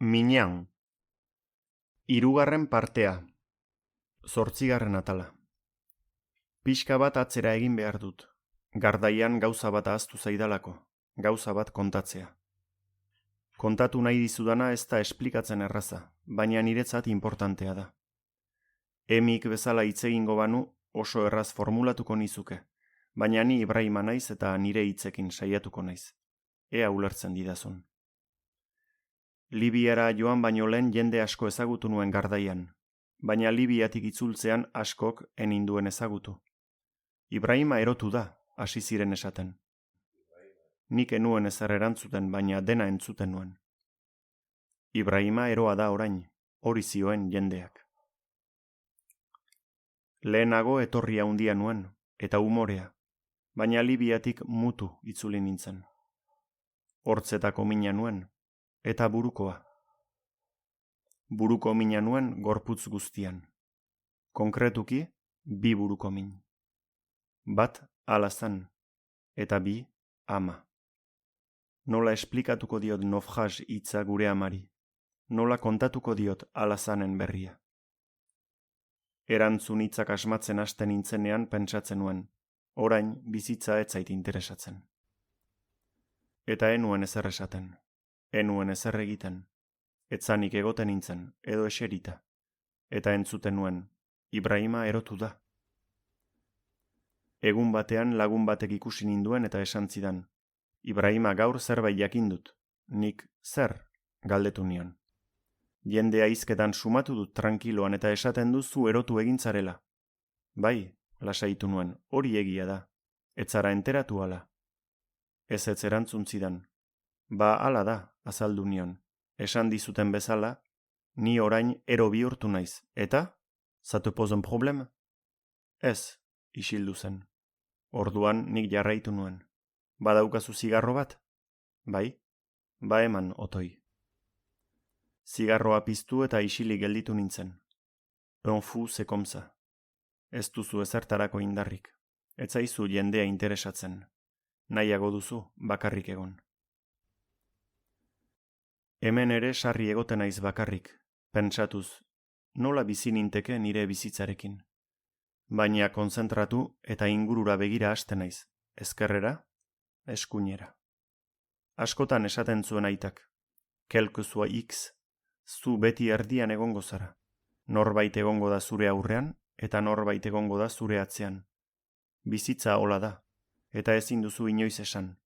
Miñan. Hirugarren partea. 8. atala. Pixka bat atzera egin behar dut. Gardaian gauza bat ahaztu zaidalako, gauza bat kontatzea. Kontatu nahi dizudana ez da esplikatzen erraza, baina niretzat inportantea da. Emik bezala hitz egingo banu oso erraz formulatuko nizuke, baina ni Ibrahima naiz eta nire hitzekin saiatuko naiz. Ea ulertzen didazun. Libiara joan baino lehen jende asko ezagutu nuen Gardaian, baina Libiatik itzultzean askok eninduen ezagutu. Ibrahima erotu da, hasi ziren esaten. Nik enuen ezer erantzuten, baina dena entzuten nuen. Ibrahima eroa da orain, hori zioen jendeak. Lehenago etorria handia nuen, eta umorea, baina Libiatik mutu itzuli nintzen. Hortzetako mina nuen, eta burukoa. Buruko mina nuen gorputz guztian. Konkretuki, 2 buruko min. Bat alazan, eta 2 ama. Nola esplikatuko diot Nofjas hitza gure amari, nola kontatuko diot alazanen berria. Erantzun hitzak asmatzen hasten nintzenean pentsatzen nuen, orain bizitza ez zait interesatzen. Eta enuen ezer esaten, enuen ezer egiten, etzanik egoten nintzen, edo eserita, eta entzuten nuen, Ibrahima erotu da. Egun batean lagun batek ikusi ninduen eta esan zidan, Ibrahima gaur zerbait jakin dut, nik zer galdetu nion. Jendea hizketan sumatu dut trankiloan eta esaten duzu erotu egintzarela. Bai, lasaitu nuen, hori egia da, ez zara enteratu ala. Ez erantzun zidan. Ba hala da, azaldu nion, esan dizuten bezala, ni orain ero bihurtu naiz, eta? Ça te pose un problème? Ez, isildu zen. Orduan nik jarraitu nuen. Badaukazu zigarro bat? Bai, ba eman otoi. Zigarroa piztu eta isilik gelditu nintzen. Un fou c'est comme ça. Ez duzu ezertarako indarrik. Ez zaizu jendea interesatzen. Nahiago duzu bakarrik egon. Hemen ere sarri egoten naiz bakarrik, pentsatuz, nola bizi ninteke nire bizitzarekin. Baina konzentratu eta ingurura begira hasten naiz, ezkerrera, eskuinera. Askotan esaten zuen aitak, quelque soit X, zu beti erdian egongo zara. Norbait egongo da zure aurrean eta norbait egongo da zure atzean. Bizitza hola da, eta ezin duzu inoiz esan.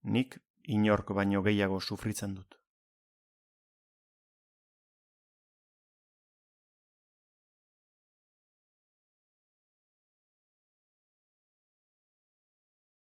Nik inork baino gehiago sufritzen dut.